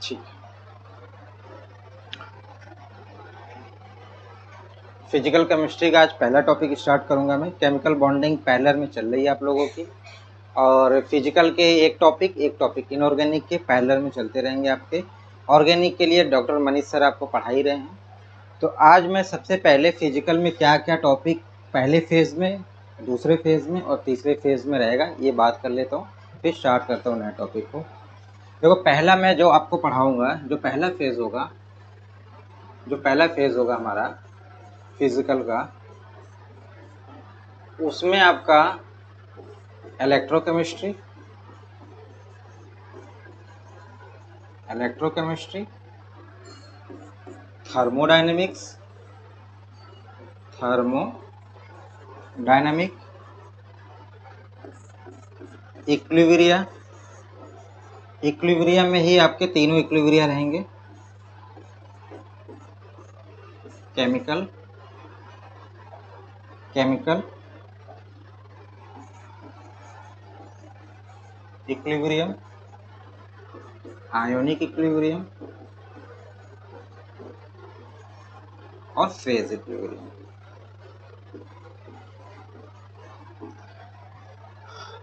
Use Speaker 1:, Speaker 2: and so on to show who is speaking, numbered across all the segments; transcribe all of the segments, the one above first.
Speaker 1: ठीक है। Physical chemistry का आज पहला टॉपिक स्टार्ट करूंगा मैं। केमिकल बॉन्डिंग पैरेलल में चल रही है आप लोगों की, और फिजिकल के एक टॉपिक इनऑर्गेनिक के पैरेलल में चलते रहेंगे आपके। ऑर्गेनिक के लिए डॉक्टर मनीष सर आपको पढ़ा ही रहे हैं। तो आज मैं सबसे पहले फिजिकल में क्या क्या टॉपिक पहले फेज में, दूसरे फेज में और तीसरे फेज में रहेगा ये बात कर लेता हूँ, फिर स्टार्ट करता हूँ नए टॉपिक को। देखो, पहला मैं जो आपको पढ़ाऊंगा, जो पहला फेज होगा हमारा फिजिकल का, उसमें आपका इलेक्ट्रोकेमिस्ट्री, थर्मोडायनेमिक्स, इक्विलिब्रियम में ही आपके तीनों इक्विलिब्रिया रहेंगे, केमिकल, इक्विलिब्रियम, आयोनिक इक्विलिब्रियम और फेज इक्विलिब्रियम।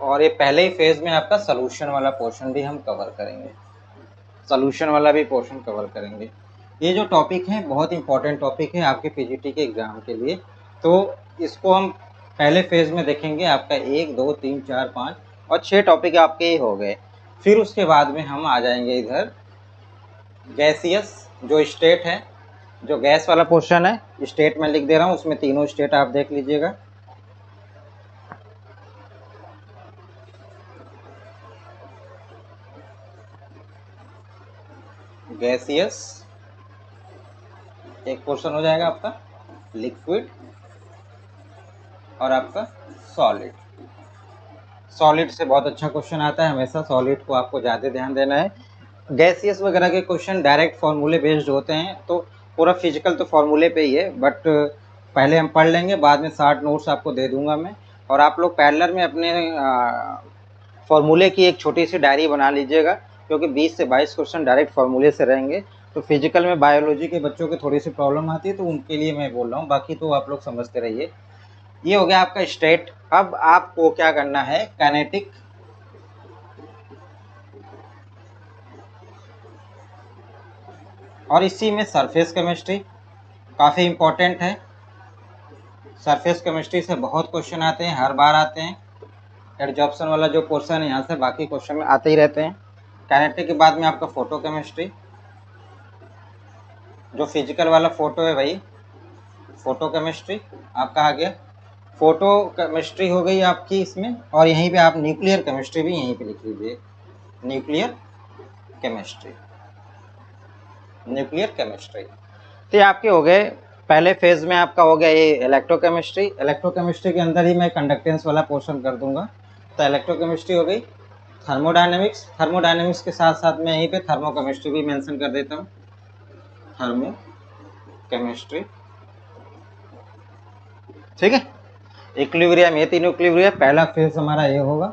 Speaker 1: और ये पहले ही फेज में आपका सोल्यूशन वाला पोर्शन भी हम कवर करेंगे, ये जो टॉपिक है बहुत इंपॉर्टेंट टॉपिक है आपके पीजीटी के एग्जाम के लिए। तो इसको हम पहले फेज में देखेंगे। आपका 1, 2, 3, 4, 5 और 6 टॉपिक आपके ही हो गए। फिर उसके बाद में हम आ जाएंगे इधर गैसियस, जो स्टेट है, जो गैस वाला पोर्शन है, स्टेट में लिख दे रहा हूँ, उसमें तीनों स्टेट आप देख लीजिएगा। गैसियस एक पोर्शन हो जाएगा आपका, लिक्विड और आपका सॉलिड से बहुत अच्छा क्वेश्चन आता है हमेशा। सॉलिड को आपको ज़्यादा ध्यान देना है। गैसियस वगैरह के क्वेश्चन डायरेक्ट फार्मूले बेस्ड होते हैं, तो पूरा फिजिकल तो फार्मूले पे ही है, बट पहले हम पढ़ लेंगे, बाद में 60 नोट्स आपको दे दूंगा मैं। और आप लोग पैरेलल में अपने फार्मूले की एक छोटी सी डायरी बना लीजिएगा, क्योंकि 20 से 22 क्वेश्चन डायरेक्ट फार्मूले से रहेंगे। तो फिजिकल में बायोलॉजी के बच्चों की थोड़ी सी प्रॉब्लम आती है, तो उनके लिए मैं बोल रहा हूँ, बाकी तो आप लोग समझते रहिए। ये हो गया आपका स्टेट। अब आपको क्या करना है, काइनेटिक, और इसी में सरफेस केमिस्ट्री काफ़ी इंपॉर्टेंट है। सरफेस केमिस्ट्री से बहुत क्वेश्चन आते हैं, हर बार आते हैं। एडजॉर्प्शन वाला जो पोर्शन है यहाँ से बाकी क्वेश्चन में आते ही रहते हैं। काइनेटिक के बाद में आपका फोटो केमिस्ट्री, जो फिजिकल वाला फोटो है भाई, फोटो केमिस्ट्री आपका आ गया। फोटो केमिस्ट्री हो गई आपकी इसमें, और यहीं पे आप न्यूक्लियर केमिस्ट्री भी यहीं पे लिख लीजिए, न्यूक्लियर केमिस्ट्री। तो ये आपके हो गए। पहले फेज में आपका हो गया ये इलेक्ट्रोकेमिस्ट्री के अंदर ही मैं कंडक्टेंस वाला पोर्शन कर दूंगा। तो इलेक्ट्रोकेमिस्ट्री हो गई। थर्मोडायनेमिक्स के साथ साथ मैं यहीं पे थर्मोकेमिस्ट्री भी मेंशन कर देता हूँ, थर्मोकेमिस्ट्री, ठीक है। इक्विलिब्रियम, ये तीनों इक्विलिब्रियम, पहला फेज हमारा ये होगा।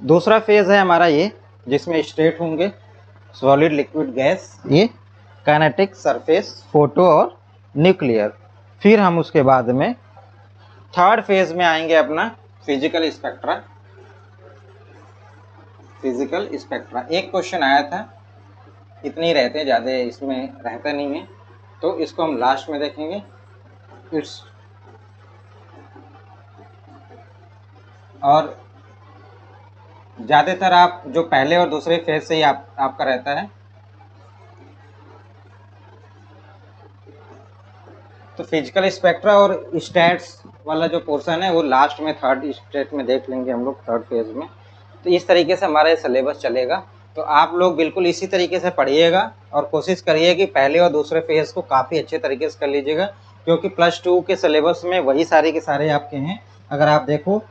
Speaker 1: दूसरा फेज है हमारा ये, जिसमें स्टेट होंगे सॉलिड, लिक्विड, गैस, ये काइनेटिक, सरफेस, फोटो और न्यूक्लियर। फिर हम उसके बाद में थर्ड फेज में आएंगे अपना फिजिकल स्पेक्ट्रा। एक क्वेश्चन आया था, इतने ही रहते हैं, ज़्यादा इसमें रहता नहीं है, तो इसको हम लास्ट में देखेंगे। और ज़्यादातर आप जो पहले और दूसरे फेज से ही आपका रहता है, तो फिजिकल स्पेक्ट्रा और स्टैट्स वाला जो पोर्शन है वो लास्ट में थर्ड स्टेट में देख लेंगे हम लोग, थर्ड फेज में। तो इस तरीके से हमारा सिलेबस चलेगा। तो आप लोग बिल्कुल इसी तरीके से पढ़िएगा और कोशिश करिए कि पहले और दूसरे फेज को काफ़ी अच्छे तरीके से कर लीजिएगा, क्योंकि +2 के सिलेबस में वही सारे के सारे आपके हैं। अगर आप देखो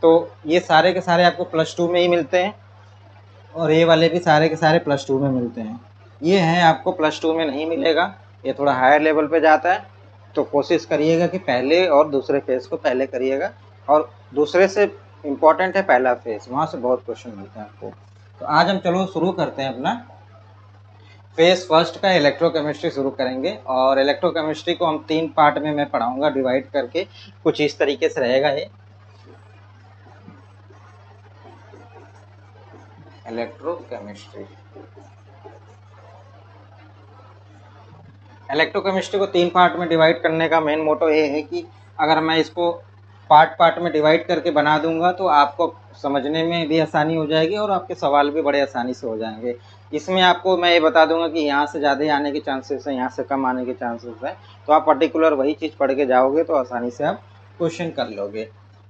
Speaker 1: तो ये सारे के सारे आपको +2 में ही मिलते हैं, और ये वाले भी सारे के सारे +2 में मिलते हैं। ये हैं आपको +2 में नहीं मिलेगा, ये थोड़ा हायर लेवल पे जाता है। तो कोशिश करिएगा कि पहले और दूसरे फेज को पहले करिएगा, और दूसरे से इम्पॉर्टेंट है पहला फेज, वहाँ से बहुत क्वेश्चन मिलते हैं आपको। तो आज हम चलो शुरू करते हैं अपना फेज फर्स्ट का इलेक्ट्रोकेमिस्ट्री शुरू करेंगे और इलेक्ट्रोकेमिस्ट्री को हम 3 पार्ट में मैं पढ़ाऊंगा डिवाइड करके, कुछ इस तरीके से रहेगा ये। इलेक्ट्रोकेमिस्ट्री इलेक्ट्रोकेमिस्ट्री को 3 पार्ट में डिवाइड करने का मेन मोटो ये है कि अगर मैं इसको पार्ट पार्ट में डिवाइड करके बना दूंगा तो आपको समझने में भी आसानी हो जाएगी और आपके सवाल भी बड़े आसानी से हो जाएंगे। इसमें आपको मैं ये बता दूंगा कि यहाँ से ज़्यादा आने के चांसेस हैं, यहाँ से कम आने के चांसेस हैं, तो आप पर्टिकुलर वही चीज़ पढ़ के जाओगे तो आसानी से आप क्वेश्चन कर लोगे।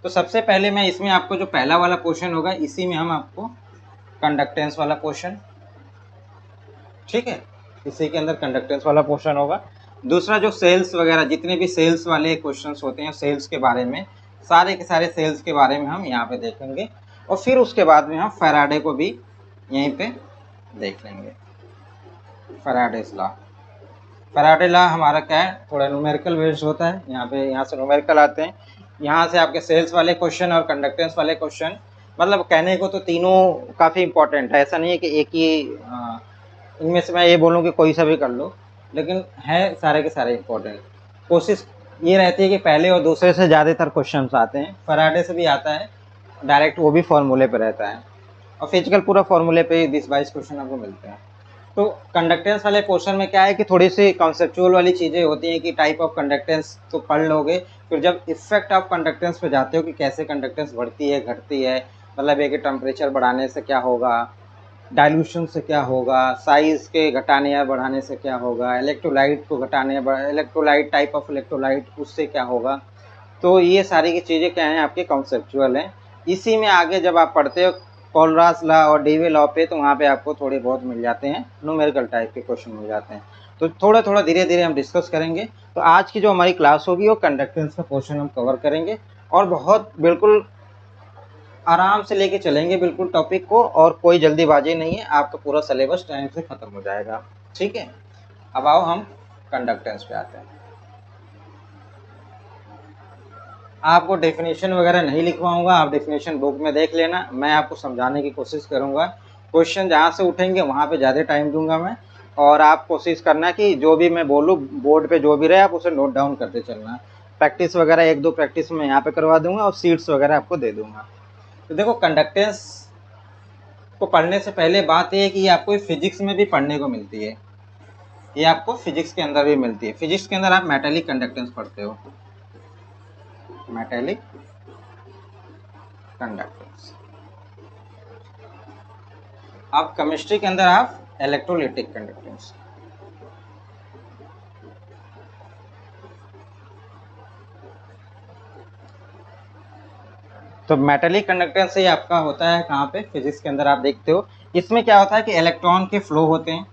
Speaker 1: तो सबसे पहले मैं इसमें आपको जो पहला वाला क्वेश्चन होगा इसी में हम आपको कंडक्टेंस वाला क्वेश्चन, ठीक है, इसी के अंदर कंडक्टेंस वाला क्वेश्चन होगा। दूसरा जो सेल्स वगैरह जितने भी सेल्स वाले क्वेश्चंस होते हैं, सेल्स के बारे में, सारे के सारे सेल्स के बारे में हम यहाँ पे देखेंगे और फिर उसके बाद में हम फैराडे को भी यहीं पे देख लेंगे। फैराडेस लॉ, फैराडे लॉ हमारा क्या है, थोड़ा न्यूमेरिकल बेस्ड होता है। यहाँ से न्यूमेरिकल आते हैं, यहाँ से आपके सेल्स वाले क्वेश्चन और कंडक्टेंस वाले क्वेश्चन, मतलब कहने को तो तीनों काफ़ी इंपॉर्टेंट है, ऐसा नहीं है कि एक ही इनमें से मैं ये बोलूँ कि कोई सा भी कर लो, लेकिन है सारे के सारे इंपॉर्टेंट। कोशिश ये रहती है कि पहले और दूसरे से ज़्यादातर क्वेश्चन आते हैं, फैराडे से भी आता है डायरेक्ट, वो भी फॉर्मूले पे रहता है और फिजिकल पूरा फॉर्मूले पे 20-22 क्वेश्चन आपको मिलते हैं। तो कंडक्टेंस वाले पोर्शन में क्या है कि थोड़ी सी कॉन्सेप्चुअल वाली चीज़ें होती हैं कि टाइप ऑफ कंडक्टेंस तो पढ़ लोगे, फिर जब इफेक्ट ऑफ कंडक्टेंस पे जाते हो कि कैसे कंडक्टेंस बढ़ती है घटती है, मतलब एक टेम्परेचर बढ़ाने से क्या होगा, डाइल्यूशन से क्या होगा, साइज़ के घटाने या बढ़ाने से क्या होगा, इलेक्ट्रोलाइट को घटाने या इलेक्ट्रोलाइट टाइप ऑफ इलेक्ट्रोलाइट उससे क्या होगा, तो ये सारी की चीज़ें क्या हैं आपके कॉन्सेप्चुअल हैं। इसी में आगे जब आप पढ़ते हो कोलरास लॉ और डीवी लॉ पे, तो वहाँ पे आपको थोड़े बहुत मिल जाते हैं, न्यूमेरिकल टाइप के क्वेश्चन मिल जाते हैं। तो थोड़ा थोड़ा धीरे धीरे हम डिस्कस करेंगे। तो आज की जो हमारी क्लास होगी वो कंडक्टेंस का क्वेश्चन हम कवर करेंगे और बहुत बिल्कुल आराम से लेके चलेंगे बिल्कुल टॉपिक को, और कोई जल्दीबाजी नहीं है, आपका पूरा सिलेबस टाइम से ख़त्म हो जाएगा, ठीक है। अब आओ हम कंडक्टेंस पे आते हैं। आपको डेफिनेशन वगैरह नहीं लिखवाऊंगा, आप डेफिनेशन बुक में देख लेना, मैं आपको समझाने की कोशिश करूंगा। क्वेश्चन जहाँ से उठेंगे वहाँ पे ज़्यादा टाइम दूंगा मैं, और आप कोशिश करना कि जो भी मैं बोलूँ बोर्ड पे जो भी रहे आप उसे नोट डाउन करते चलना। प्रैक्टिस वगैरह 1-2 प्रैक्टिस मैं यहाँ पे करवा दूंगा और सीट्स वगैरह आपको दे दूंगा। तो देखो कंडक्टेंस को पढ़ने से पहले बात यह है कि ये आपको फिजिक्स में भी पढ़ने को मिलती है, ये आपको फिजिक्स के अंदर भी मिलती है। फिजिक्स के अंदर आप मेटालिक कंडक्टेंस पढ़ते हो, मेटालिक कंडक्टेंस। अब केमिस्ट्री के अंदर आप इलेक्ट्रोलाइटिक कंडक्टेंस। तो मेटालिक कंडक्टेंस ये आपका होता है कहाँ पे, फिजिक्स के अंदर आप देखते हो। इसमें क्या होता है कि इलेक्ट्रॉन के फ्लो होते हैं,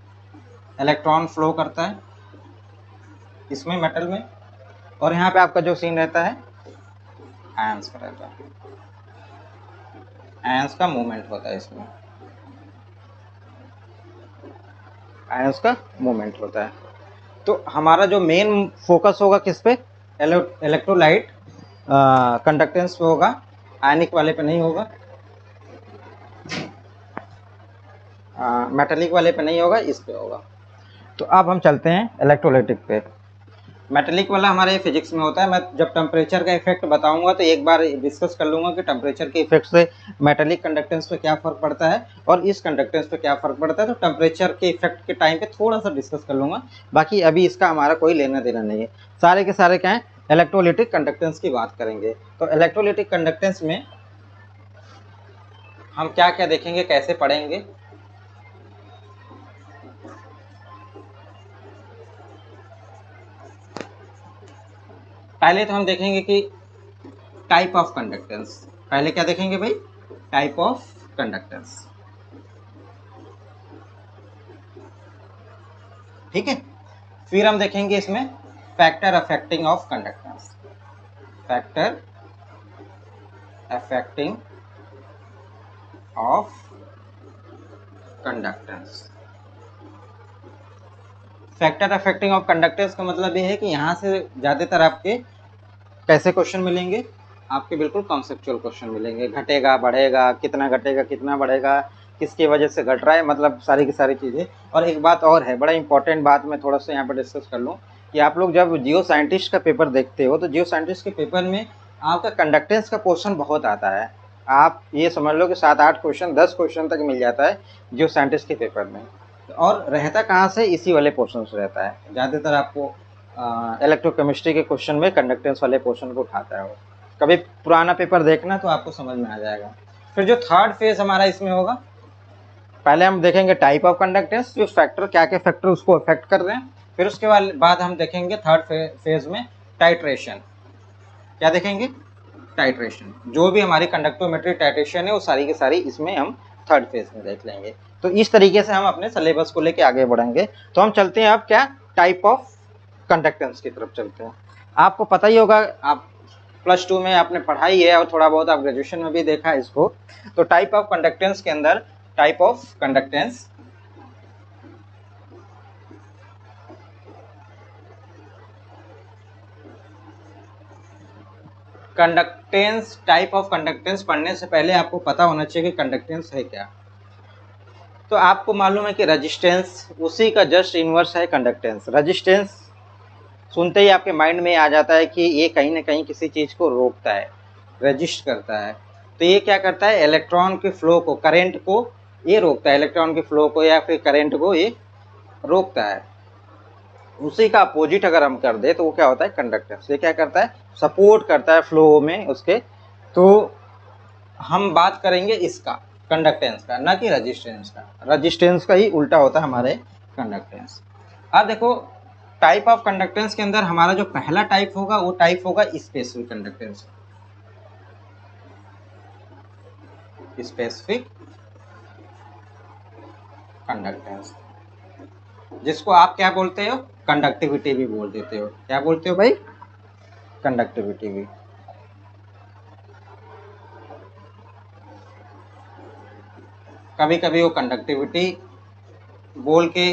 Speaker 1: इलेक्ट्रॉन फ्लो करता है इसमें मेटल में, और यहाँ पे आपका जो सीन रहता है आयंस का रहता है, आयंस का मूवमेंट होता है इसमें, आयंस का मूवमेंट होता है। तो हमारा जो मेन फोकस होगा किस पे, इलेक्ट्रोलाइट कंडक्टेंस पे होगा, आयनिक वाले पे नहीं होगा, मेटालिक वाले पे नहीं होगा, इस पे होगा। तो अब हम चलते हैं इलेक्ट्रोलाइटिक पे। मेटालिक वाला हमारे फिजिक्स में होता है। मैं जब टेम्परेचर का इफेक्ट बताऊंगा तो एक बार डिस्कस कर लूँगा कि टेम्परेचर के इफेक्ट से मेटालिक कंडक्टेंस पे क्या फ़र्क पड़ता है और इस कंडक्टेंस पे क्या फ़र्क पड़ता है। तो टेम्परेचर के इफेक्ट के टाइम पे थोड़ा सा डिस्कस कर लूँगा, बाकी अभी इसका हमारा कोई लेना देना नहीं है। सारे के सारे क्या है, इलेक्ट्रोलाइटिक कंडक्टेंस की बात करेंगे। तो इलेक्ट्रोलाइटिक कंडक्टेंस में हम क्या क्या देखेंगे, कैसे पढ़ेंगे। पहले तो हम देखेंगे कि टाइप ऑफ कंडक्टेंस। पहले क्या देखेंगे भाई, टाइप ऑफ कंडक्टेंस, ठीक है। फिर हम देखेंगे इसमें factor affecting of conductance, factor affecting of conductance. Factor affecting of conductance का मतलब ये है कि यहाँ से ज़्यादातर आपके कैसे क्वेश्चन मिलेंगे, आपके बिल्कुल कॉन्सेप्चुअल क्वेश्चन मिलेंगे। घटेगा बढ़ेगा, कितना घटेगा कितना बढ़ेगा, किसकी वजह से घट रहा है, मतलब सारी की सारी चीज़ें। और एक बात और है, बड़ा इंपॉर्टेंट बात मैं थोड़ा सा यहाँ पर डिस्कस कर लूँ कि आप लोग जब जियो साइंटिस्ट का पेपर देखते हो तो जियो साइंटिस्ट के पेपर में आपका कंडक्टेंस का क्वेश्चन बहुत आता है। आप ये समझ लो कि 7-8 क्वेश्चन 10 क्वेश्चन तक मिल जाता है जियो साइंटिस्ट के पेपर में। और रहता कहाँ से, इसी वाले पोर्शन से रहता है ज़्यादातर। आपको इलेक्ट्रोकेमिस्ट्री के क्वेश्चन में कंडक्टेंस वाले पोर्शन को उठाता है वो। कभी पुराना पेपर देखना तो आपको समझ में आ जाएगा। फिर जो थर्ड फेज हमारा इसमें होगा, पहले हम देखेंगे टाइप ऑफ कंडक्टेंस, जो फैक्टर क्या क्या फैक्टर उसको अफेक्ट कर रहे हैं। फिर उसके बाद हम देखेंगे थर्ड फेज में टाइट्रेशन। क्या देखेंगे, टाइट्रेशन। जो भी हमारी कंडक्टोमेट्री टाइट्रेशन है वो सारी की सारी इसमें हम थर्ड फेज में देख लेंगे। तो इस तरीके से हम अपने सिलेबस को लेके आगे बढ़ेंगे। तो हम चलते हैं अब क्या, टाइप ऑफ कंडक्टेंस की तरफ चलते हैं। आपको पता ही होगा, आप +2 में आपने पढ़ाई है और थोड़ा बहुत आप ग्रेजुएशन में भी देखा है इसको। तो टाइप ऑफ कंडक्टेंस के अंदर, type of conductance type of conductance पढ़ने से पहले आपको पता होना चाहिए कि कंडक्टेंस है क्या। तो आपको मालूम है कि रेजिस्टेंस उसी का जस्ट इनवर्स है कंडक्टेंस। रेजिस्टेंस सुनते ही आपके माइंड में आ जाता है कि ये कहीं ना कहीं किसी चीज़ को रोकता है, रजिस्ट करता है। तो ये क्या करता है, इलेक्ट्रॉन के फ्लो को, करंट को ये रोकता है, इलेक्ट्रॉन के फ्लो को या फिर करंट को ये रोकता है। उसी का अपोजिट अगर हम कर दे तो वो क्या होता है, कंडक्टेंस। ये क्या करता है, सपोर्ट करता है फ्लो में उसके। तो हम बात करेंगे इसका, कंडक्टेंस का, ना कि रजिस्टेंस का। रजिस्टेंस का ही उल्टा होता है हमारे कंडक्टेंस। अब देखो, टाइप ऑफ कंडक्टेंस के अंदर हमारा जो पहला टाइप होगा वो टाइप होगा स्पेसिफिक कंडक्टेंस। स्पेसिफिक कंडक्टेंस, जिसको आप क्या बोलते हो, कंडक्टिविटी भी बोल देते हो। क्या बोलते हो भाई, कंडक्टिविटी भी। कभी कभी वो कंडक्टिविटी बोल के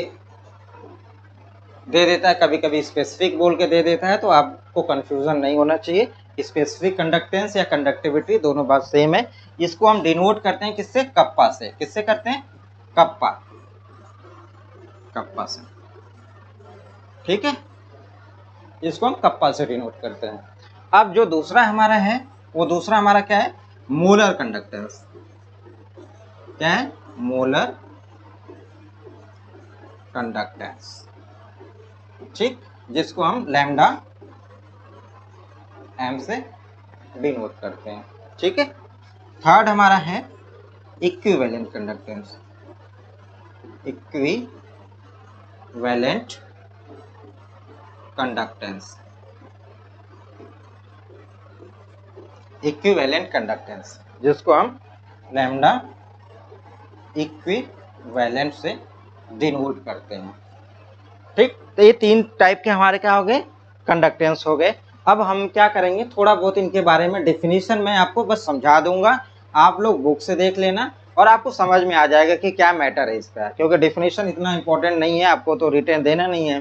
Speaker 1: दे देता है, कभी कभी स्पेसिफिक बोल के दे देता है। तो आपको कंफ्यूजन नहीं होना चाहिए। स्पेसिफिक कंडक्टेंस या कंडक्टिविटी दोनों बात सेम है। इसको हम डिनोट करते हैं किससे, कप्पा से। किससे करते हैं, कप्पा, कप्पा से। ठीक है, इसको हम कप्पा से डिनोट करते हैं। अब जो दूसरा हमारा है, वो दूसरा हमारा क्या है, मोलर कंडक्टेंस। क्या है, मोलर कंडक्टेंस। ठीक, जिसको हम लैम्डा एम से डिनोट करते हैं। ठीक है। थर्ड हमारा है equivalent conductance. Equivalent conductance, equivalent conductance, जिसको हम लैम्डा इक्विवेलेंट से डिनोट करते हैं। ठीक, तो ये तीन टाइप के हमारे क्या हो गए, कंडक्टेंस हो गए। अब हम क्या करेंगे, थोड़ा बहुत इनके बारे में डेफिनेशन मैं आपको बस समझा दूंगा, आप लोग बुक से देख लेना और आपको समझ में आ जाएगा कि क्या मैटर है इसका। क्योंकि डेफिनेशन इतना इंपॉर्टेंट नहीं है, आपको तो रिटर्न देना नहीं है।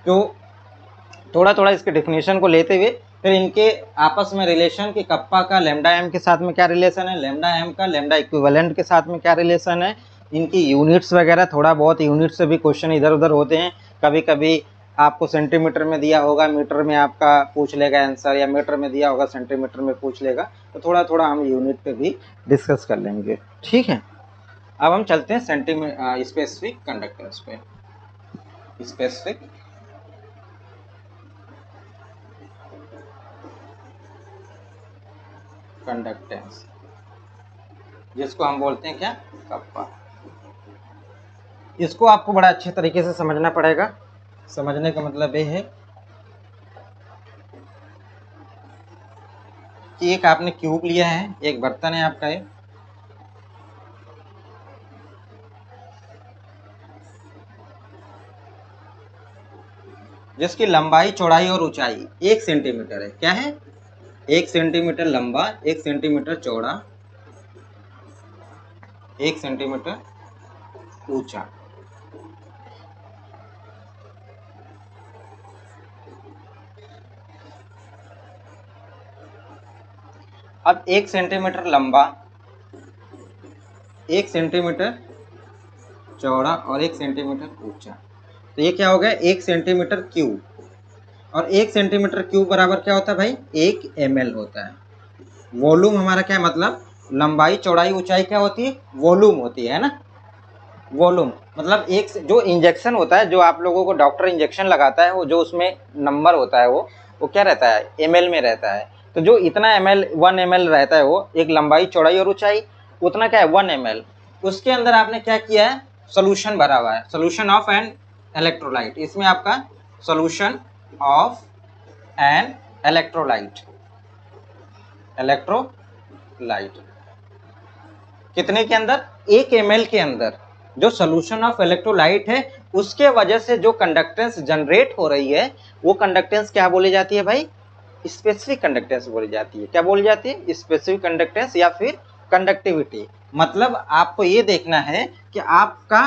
Speaker 1: तो थोड़ा थोड़ा इसके डेफिनेशन को लेते हुए फिर इनके आपस में रिलेशन, कि कप्पा का लैम्डा एम के साथ में क्या रिलेशन है, लैम्डा एम का लैम्डा इक्विवेलेंट के साथ में क्या रिलेशन है, इनकी यूनिट्स वगैरह, थोड़ा बहुत यूनिट से भी क्वेश्चन इधर उधर होते हैं। कभी कभी आपको सेंटीमीटर में दिया होगा, मीटर में आपका पूछ लेगा आंसर, या मीटर में दिया होगा सेंटीमीटर में पूछ लेगा। तो थोड़ा थोड़ा हम यूनिट पे भी डिस्कस कर लेंगे। ठीक है, अब हम चलते हैं स्पेसिफिक कंडक्टेंस पे। स्पेसिफिक कंडक्टेंस, जिसको हम बोलते हैं क्या, कप्पा। इसको आपको बड़ा अच्छे तरीके से समझना पड़ेगा। समझने का मतलब ये है कि एक आपने क्यूब लिया है, एक बर्तन है आपका ये, जिसकी लंबाई, चौड़ाई और ऊंचाई 1 सेंटीमीटर है। क्या है, 1 सेंटीमीटर लंबा, 1 सेंटीमीटर चौड़ा, 1 सेंटीमीटर ऊंचा। अब 1 सेंटीमीटर लंबा 1 सेंटीमीटर चौड़ा और 1 सेंटीमीटर ऊंचा। तो ये क्या हो गया, 1 सेंटीमीटर क्यूब। और 1 सेंटीमीटर क्यूब बराबर क्या होता है भाई, 1 ml होता है। वॉल्यूम हमारा क्या है, मतलब लंबाई चौड़ाई ऊंचाई क्या होती है, वॉल्यूम होती है ना। वॉल्यूम मतलब एक जो इंजेक्शन होता है, जो आप लोगों को डॉक्टर इंजेक्शन लगाता है, वो जो उसमें नंबर होता है वो क्या रहता है, ml में रहता है। तो जो इतना ml 1 ml रहता है, वो एक लंबाई चौड़ाई और ऊंचाई, उतना क्या है 1 ml। उसके अंदर आपने क्या किया है, सोल्यूशन भरा हुआ है, सोल्यूशन ऑफ एन इलेक्ट्रोलाइट। इसमें आपका solution of an electrolyte, electrolyte कितने के अंदर, 1 ml के अंदर जो सोल्यूशन ऑफ इलेक्ट्रोलाइट है, उसके वजह से जो कंडक्टेंस जनरेट हो रही है, वो कंडक्टेंस क्या बोली जाती है भाई, स्पेसिफिक कंडक्टेंस बोली जाती है। क्या बोली जाती है, स्पेसिफिक कंडक्टेंस या फिर कंडक्टिविटी। मतलब आपको ये देखना है कि आपका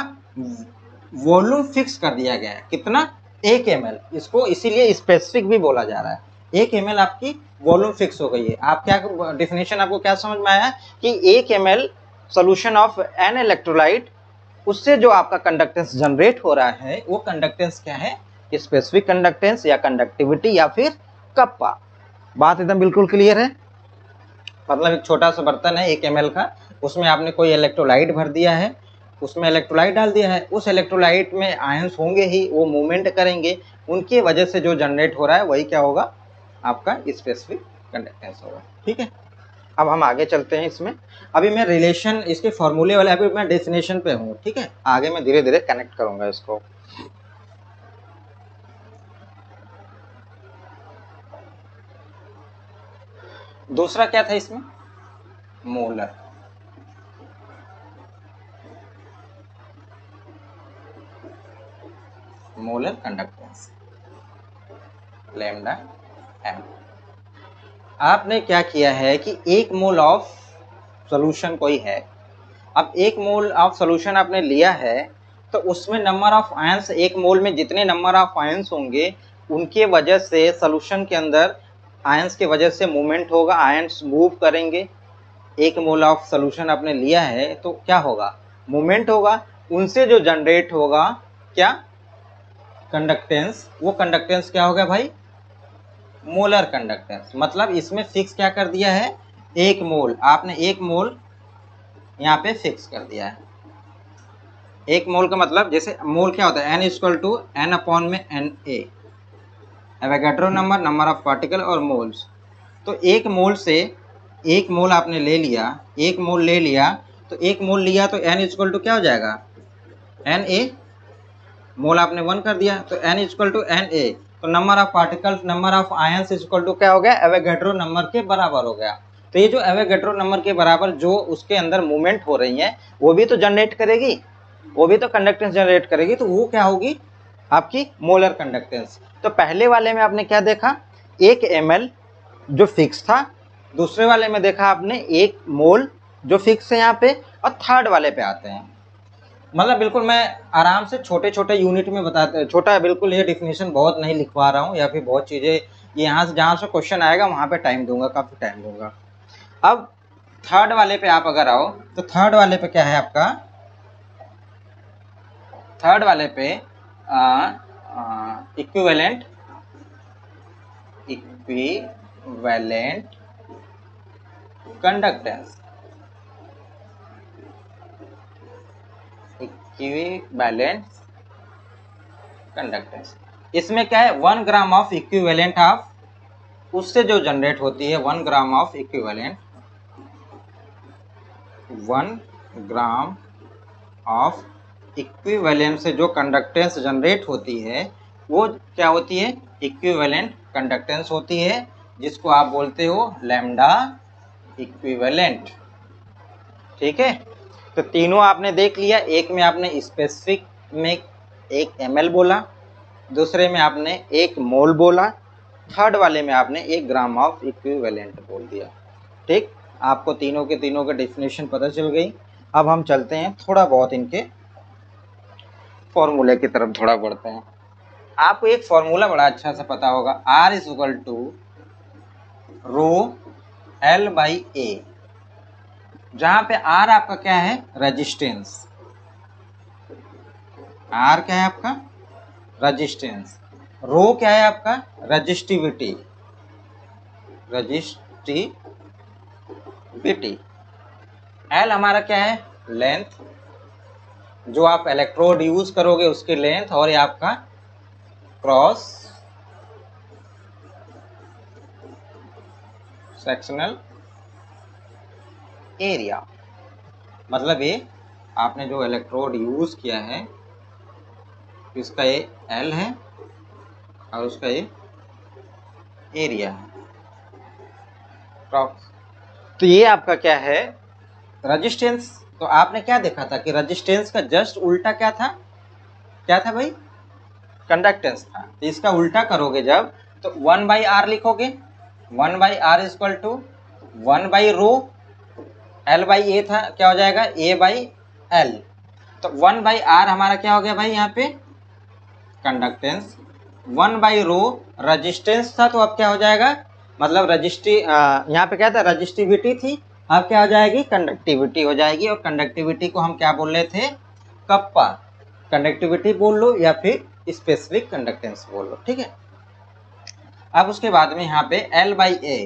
Speaker 1: वॉल्यूम फिक्स कर दिया गया है, कितना, 1 ml। इसको इसीलिए स्पेसिफिक भी बोला जा रहा है। 1 ml आपकी वॉल्यूम फिक्स हो गई है। आप क्या डिफिनेशन आपको क्या समझ में आया कि 1 ml solution of an electrolyte, उससे जो आपका कंडक्टेंस जनरेट हो रहा है, वो कंडक्टेंस क्या है, स्पेसिफिक कंडक्टेंस या कंडक्टिविटी या फिर कप्पा। बात एकदम बिल्कुल क्लियर है। मतलब एक छोटा सा बर्तन है 1 ml का, उसमें आपने कोई इलेक्ट्रोलाइट भर दिया है, उसमें इलेक्ट्रोलाइट डाल दिया है, उस इलेक्ट्रोलाइट में आयंस होंगे ही, वो मूवमेंट करेंगे, उनकी वजह से जो जनरेट हो रहा है वही क्या होगा, आपका स्पेसिफिक कंडक्टेंस होगा। ठीक है, अब हम आगे चलते हैं इसमें। अभी मैं रिलेशन इसके फॉर्मूले वाले, अभी मैं डेफिनेशन पे हूँ। ठीक है, आगे मैं धीरे धीरे कनेक्ट करूंगा इसको। दूसरा क्या था इसमें, molar. Molar conductance lambda M. आपने क्या किया है कि 1 मोल ऑफ सोल्यूशन कोई है। अब 1 मोल ऑफ सोल्यूशन आपने लिया है, तो उसमें नंबर ऑफ आयंस, 1 मोल में जितने नंबर ऑफ आयंस होंगे, उनके वजह से सोल्यूशन के अंदर आयंस के वजह से मूवमेंट होगा, आयंस मूव करेंगे। 1 मोल ऑफ सोल्यूशन आपने लिया है तो क्या होगा, मूवमेंट होगा। उनसे जो जनरेट होगा क्या, कंडक्टेंस, वो कंडक्टेंस क्या होगा भाई, मोलर कंडक्टेंस। मतलब इसमें फिक्स क्या कर दिया है, 1 मोल। आपने 1 मोल यहाँ पे फिक्स कर दिया है। 1 मोल का मतलब, जैसे मोल क्या होता है, n equal to n upon में Na, Avogadro number, number of particle और मोल्स। तो 1 मोल से 1 मोल आपने ले लिया, 1 मोल ले लिया, तो 1 मोल लिया तो n इक्वल टू क्या हो जाएगा, Na। मोल आपने 1 कर दिया तो n इक्वल टू Na। तो number of particles, number of ions equal to क्या हो गया, एवोगैड्रो नंबर के बराबर हो गया। तो ये जो एवोगैड्रो नंबर के बराबर जो उसके अंदर मूवमेंट हो रही है, वो भी तो जनरेट करेगी, वो भी तो कंडक्टेंस जनरेट करेगी। तो वो क्या होगी, आपकी मोलर कंडक्टेंस। तो पहले वाले में आपने क्या देखा, 1 ml जो फिक्स था, दूसरे वाले में देखा आपने 1 मोल जो फिक्स है यहाँ पे, और थर्ड वाले पे आते हैं। मतलब बिल्कुल मैं आराम से छोटे छोटे यूनिट में बताते, छोटा बिल्कुल ये डिफिनेशन बहुत नहीं लिखवा रहा हूँ, या फिर बहुत चीज़ें यहाँ से जहाँ से क्वेश्चन आएगा वहाँ पे टाइम दूंगा, काफ़ी टाइम दूंगा। अब थर्ड वाले पे आप अगर आओ, तो थर्ड वाले पे क्या है आपका, थर्ड वाले पे इक्विवेलेंट कंडक्टेंस, इक्विवेलेंट कंडक्टेंस। इसमें क्या है, 1 ग्राम ऑफ इक्विवेलेंट ऑफ, उससे जो जनरेट होती है 1 gram of equivalent, 1 gram of equivalent से जो कंडक्टेंस जनरेट होती है, वो क्या होती है, इक्विवेलेंट कंडक्टेंस होती है, जिसको आप बोलते हो लैम्डा इक्विवेलेंट। ठीक है, तो तीनों आपने देख लिया। एक में आपने स्पेसिफिक में 1 ml बोला, दूसरे में आपने 1 मोल बोला, थर्ड वाले में आपने 1 ग्राम ऑफ इक्विवेलेंट बोल दिया। ठीक, आपको तीनों के डेफिनेशन पता चल गई। अब हम चलते हैं थोड़ा बहुत इनके फॉर्मूले की तरफ थोड़ा बढ़ते हैं। आपको एक फॉर्मूला बड़ा अच्छा सा पता होगा, R is equal to rho L by A. जहां पे आर आपका क्या है, रेजिस्टेंस, आर क्या है आपका, रेजिस्टेंस, रो क्या है आपका, रजिस्टिविटी, रजिस्टिविटी, एल हमारा क्या है, लेंथ, जो आप इलेक्ट्रोड यूज करोगे उसकी लेंथ, और ये आपका क्रॉस सेक्शनल एरिया, मतलब ये आपने जो इलेक्ट्रोड यूज किया है इसका ये एल है और उसका ये एरिया है, क्रॉस। तो ये आपका क्या है, रेजिस्टेंस। तो आपने क्या देखा था कि रेजिस्टेंस का जस्ट उल्टा क्या था, क्या था भाई, कंडक्टेंस था। तो इसका उल्टा करोगे जब, तो 1/r लिखोगे, 1/r इक्वल टू 1/रो, L/A था, क्या हो जाएगा, A/L। तो 1/r हमारा क्या हो गया भाई, यहाँ पे कंडक्टेंस, 1/रो रजिस्टेंस था, तो अब क्या हो जाएगा, मतलब यहाँ पे क्या था, रजिस्टिविटी थी, अब क्या हो जाएगी, कंडक्टिविटी हो जाएगी। और कंडक्टिविटी को हम क्या बोल रहे थे, कप्पा, कंडक्टिविटी बोल लो या फिर स्पेसिफिक कंडक्टेंस बोल लो, ठीक है। अब उसके बाद में यहाँ पे L/A,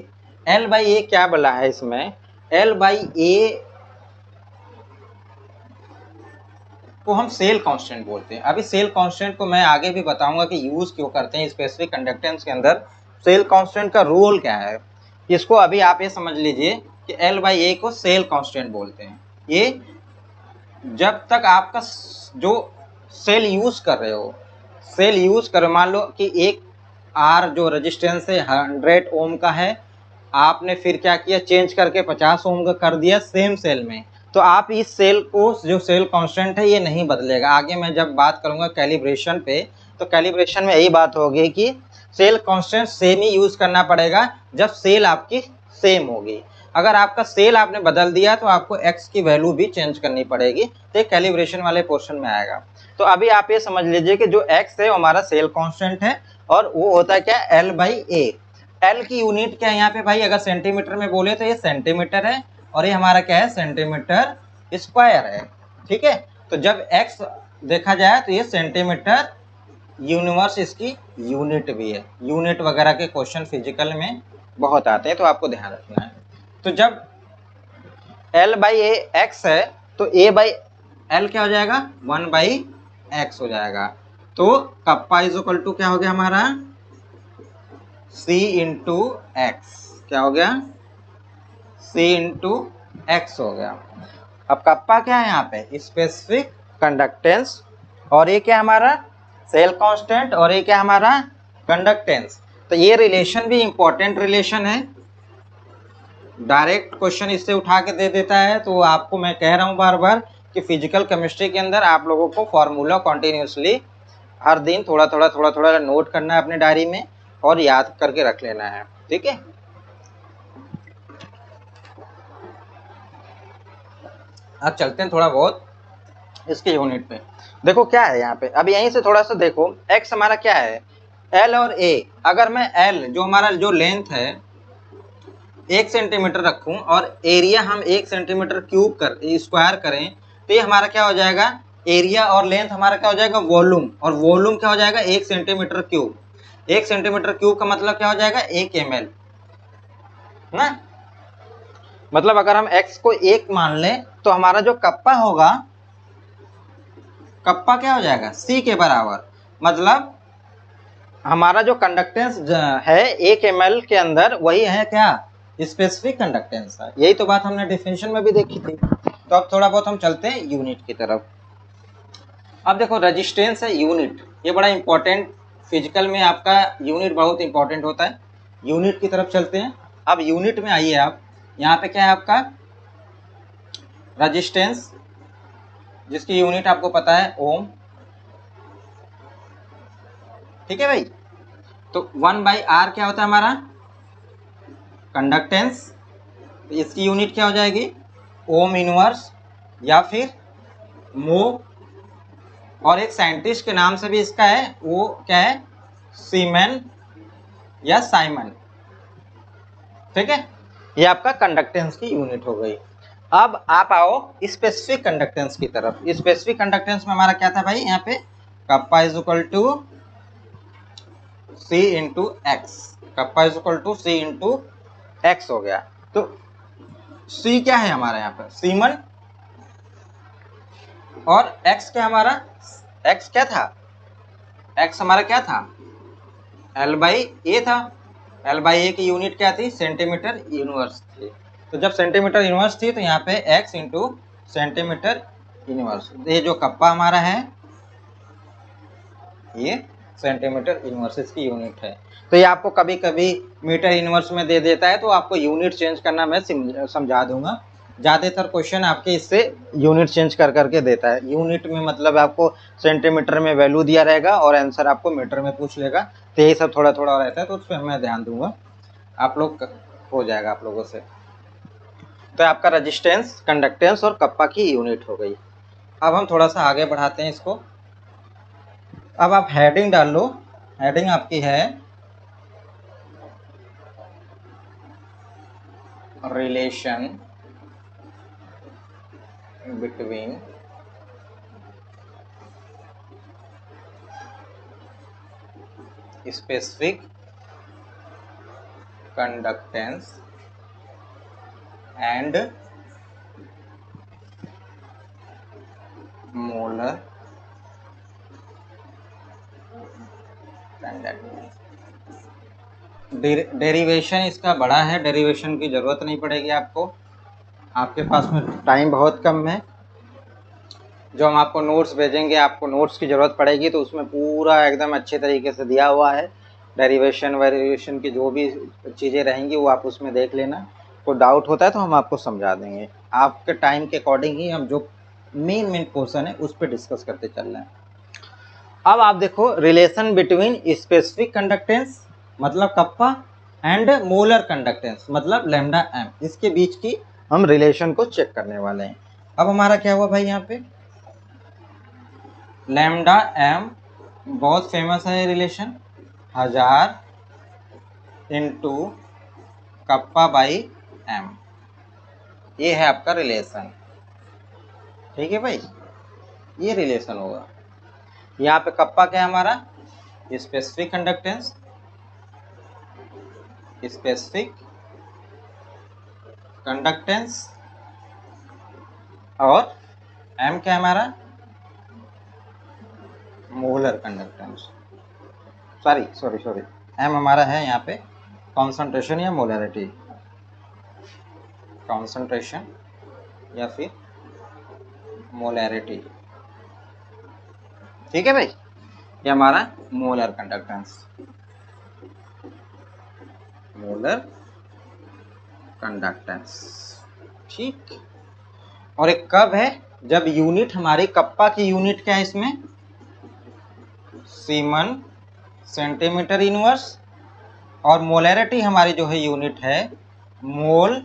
Speaker 1: L/A क्या बोला है इसमें, L/A को हम सेल कांस्टेंट बोलते हैं। अभी सेल कांस्टेंट को मैं आगे भी बताऊंगा कि यूज क्यों करते हैं स्पेसिफिक कंडक्टेंस के अंदर, सेल कांस्टेंट का रोल क्या है, इसको अभी आप ये समझ लीजिए कि L/A को सेल कांस्टेंट बोलते हैं। ये जब तक आपका जो सेल यूज कर रहे हो, सेल यूज कर, मान लो कि एक आर जो रेजिस्टेंस है 100 ओम का है, आपने फिर क्या किया, चेंज करके 50 ओम का कर दिया सेम सेल में, तो आप इस सेल को, जो सेल कांस्टेंट है ये नहीं बदलेगा। आगे मैं जब बात करूंगा कैलिब्रेशन पे, तो कैलिब्रेशन में यही बात होगी कि सेल कांस्टेंट सेम ही यूज करना पड़ेगा जब सेल आपकी सेम होगी। अगर आपका सेल आपने बदल दिया तो आपको एक्स की वैल्यू भी चेंज करनी पड़ेगी, तो ये कैलिब्रेशन वाले पोर्शन में आएगा। तो अभी आप ये समझ लीजिए कि जो एक्स है वो हमारा सेल कांस्टेंट है, और वो होता है क्या, L/A। एल की यूनिट क्या है यहाँ पे भाई, अगर सेंटीमीटर में बोले तो ये सेंटीमीटर है, और ये हमारा क्या है, सेंटीमीटर स्क्वायर है, ठीक है। तो जब एक्स देखा जाए तो ये सेंटीमीटर यूनिवर्स इसकी यूनिट भी है। यूनिट वगैरह के क्वेश्चन फिजिकल में बहुत आते हैं, तो आपको ध्यान रखना है। तो जब L/A x है तो A/L क्या हो जाएगा, 1/x हो जाएगा। तो कप्पा इज इक्वल टू क्या हो गया हमारा, C इंटू एक्स, क्या हो गया, C इंटू एक्स हो गया। अब कप्पा क्या है यहाँ पे, स्पेसिफिक कंडक्टेंस, और ये क्या हमारा सेल कांस्टेंट, और ये क्या हमारा कंडक्टेंस। तो ये रिलेशन भी इंपॉर्टेंट रिलेशन है, डायरेक्ट क्वेश्चन इससे उठा के दे देता है। तो आपको मैं कह रहा हूँ बार बार कि फिजिकल केमिस्ट्री के अंदर आप लोगों को फॉर्मूला कॉन्टिन्यूसली हर दिन थोड़ा थोड़ा नोट करना है अपने डायरी में, और याद करके रख लेना है, ठीक है। अब चलते हैं थोड़ा बहुत इसके यूनिट पे। देखो क्या है यहाँ पे, अब यहीं से थोड़ा सा देखो, x हमारा क्या है, L और A। अगर मैं L जो हमारा जो लेंथ है 1 सेंटीमीटर रखूं और एरिया हम 1 सेंटीमीटर क्यूब कर स्क्वायर करें, तो ये हमारा क्या हो जाएगा, एरिया और लेंथ हमारा क्या हो जाएगा, वॉल्यूम, और वॉल्यूम क्या हो जाएगा, 1 सेंटीमीटर क्यूब। 1 सेंटीमीटर क्यूब का मतलब क्या हो जाएगा, 1 ml ना। मतलब अगर हम x को 1 मान लें तो हमारा जो कप्पा होगा, कप्पा क्या हो जाएगा, C के बराबर। मतलब हमारा जो कंडक्टेंस है 1 ml के अंदर, वही है क्या, स्पेसिफिक कंडक्टेंस है। यही तो बात हमने डिफिनेशन में भी देखी थी। तो अब थोड़ा बहुत हम चलते हैं यूनिट की तरफ। अब देखो रेजिस्टेंस है यूनिट, ये बड़ा इंपॉर्टेंट, फिजिकल में आपका यूनिट बहुत इंपॉर्टेंट होता है। यूनिट की तरफ चलते हैं। अब यूनिट में आइए आप, यहाँ पे क्या है आपका रेजिस्टेंस, जिसकी यूनिट आपको पता है ओम, ठीक है भाई। तो 1/r क्या होता है हमारा कंडक्टेंस, तो इसकी यूनिट क्या हो जाएगी, ओम इनवर्स या फिर मो, और एक साइंटिस्ट के नाम से भी इसका है, वो क्या है, सीमेन या साइमन, ठीक है। ये आपका कंडक्टेंस की यूनिट हो गई। अब आप आओ स्पेसिफिक कंडक्टेंस की तरफ। स्पेसिफिक कंडक्टेंस में हमारा क्या था भाई, यहाँ पे kappa is equal to C into X, kappa is equal to C into X हो गया। तो सी क्या है हमारा यहाँ पर, सीमन, और एक्स क्या हमारा, एक्स क्या था, एक्स हमारा क्या था, एल बाई ए था। एल बाई ए की यूनिट क्या थी, सेंटीमीटर यूनिवर्स थी। तो जब सेंटीमीटर यूनिवर्स थी तो यहाँ पे एक्स इंटू सेंटीमीटर यूनिवर्स, ये जो कप्पा हमारा है ये सेंटीमीटर यूनिवर्स इसकी यूनिट है। तो ये आपको कभी कभी मीटर यूनिवर्स में दे देता है, तो आपको यूनिट चेंज करना मैं समझा दूंगा। ज़्यादातर क्वेश्चन आपके इससे यूनिट चेंज कर करके देता है। यूनिट में मतलब आपको सेंटीमीटर में वैल्यू दिया रहेगा और आंसर आपको मीटर में पूछ लेगा, तो यही सब थोड़ा थोड़ा रहता है, तो उस पर मैं ध्यान दूंगा, आप लोग हो जाएगा आप लोगों से। तो आपका रजिस्टेंस, कंडक्टेंस और कप्पा की यूनिट हो गई। अब हम थोड़ा सा आगे बढ़ाते हैं इसको। अब आप हेडिंग डाल लो, हेडिंग आपकी है relation between specific conductance and molar conductance. Derivation इसका बड़ा है, डेरिवेशन की ज़रूरत नहीं पड़ेगी आपको, आपके पास में टाइम बहुत कम है। जो हम आपको नोट्स भेजेंगे, आपको नोट्स की ज़रूरत पड़ेगी, तो उसमें पूरा एकदम अच्छे तरीके से दिया हुआ है। डेरिवेशन वेरिएशन की जो भी चीज़ें रहेंगी वो आप उसमें देख लेना। कोई डाउट होता है तो हम आपको समझा देंगे। आपके टाइम के अकॉर्डिंग ही हम जो मेन पोर्शन है उस पर डिस्कस करते चल रहे हैं। अब आप देखो, रिलेशन बिटवीन स्पेसिफिक कंडक्टेंस मतलब कप्पा एंड मोलर कंडक्टेंस मतलब लैम्डा एम, इसके बीच की हम रिलेशन को चेक करने वाले हैं। अब हमारा क्या हुआ भाई, यहाँ पे लैम्डा एम बहुत फेमस है ये relation, 1000 into kappa by M, ये है आपका रिलेशन। ठीक है भाई, ये रिलेशन होगा। यहाँ पे कप्पा क्या है हमारा, स्पेसिफिक कंडक्टेंस, स्पेसिफिक कंडक्टेंस, और एम क्या है हमारा, मोलर कंडक्टेंस। सॉरी एम हमारा है यहाँ पे कॉन्सेंट्रेशन या मोलरिटी, कॉन्सेंट्रेशन या फिर मोलरिटी। ठीक है भाई, ये हमारा मोलर कंडक्टेंस, मोलर कंडक्टेंस। ठीक, और एक कब है, जब यूनिट हमारी कप्पा की यूनिट क्या है इसमें, सीमन सेंटीमीटर इनवर्स, और मोलरिटी हमारी जो है यूनिट है मोल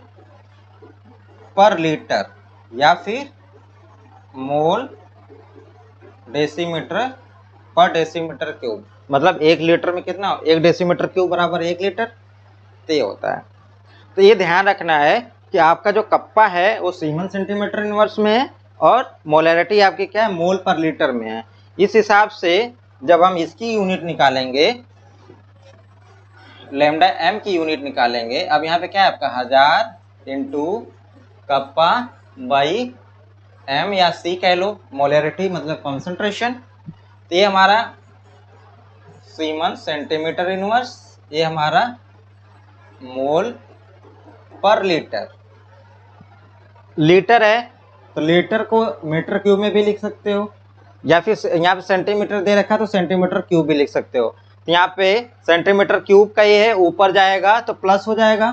Speaker 1: पर लीटर या फिर मोल डेसीमीटर पर डेसीमीटर क्यूब, मतलब 1 लीटर में कितना, 1 डेसीमीटर क्यूब बराबर 1 लीटर, तो ये होता है। तो ये ध्यान रखना है कि आपका जो कप्पा है वो सीमन सेंटीमीटर इनवर्स में है और मोलरिटी आपकी क्या है, मोल पर लीटर में है। इस हिसाब से जब हम इसकी यूनिट निकालेंगे, लैम्डा एम की यूनिट निकालेंगे, अब यहाँ पे क्या है आपका 1000 इंटू कप्पा बाई एम या सी कह लो, मोलरिटी मतलब कॉन्सेंट्रेशन, तो ये हमारा सीमन सेंटीमीटर इनवर्स, ये हमारा मोल पर लीटर, लीटर है तो लीटर को मीटर क्यूब में भी लिख सकते हो, या फिर यहाँ पे सेंटीमीटर दे रखा तो सेंटीमीटर क्यूब भी लिख सकते हो। तो यहाँ पे सेंटीमीटर क्यूब का ये है, ऊपर जाएगा तो प्लस हो जाएगा,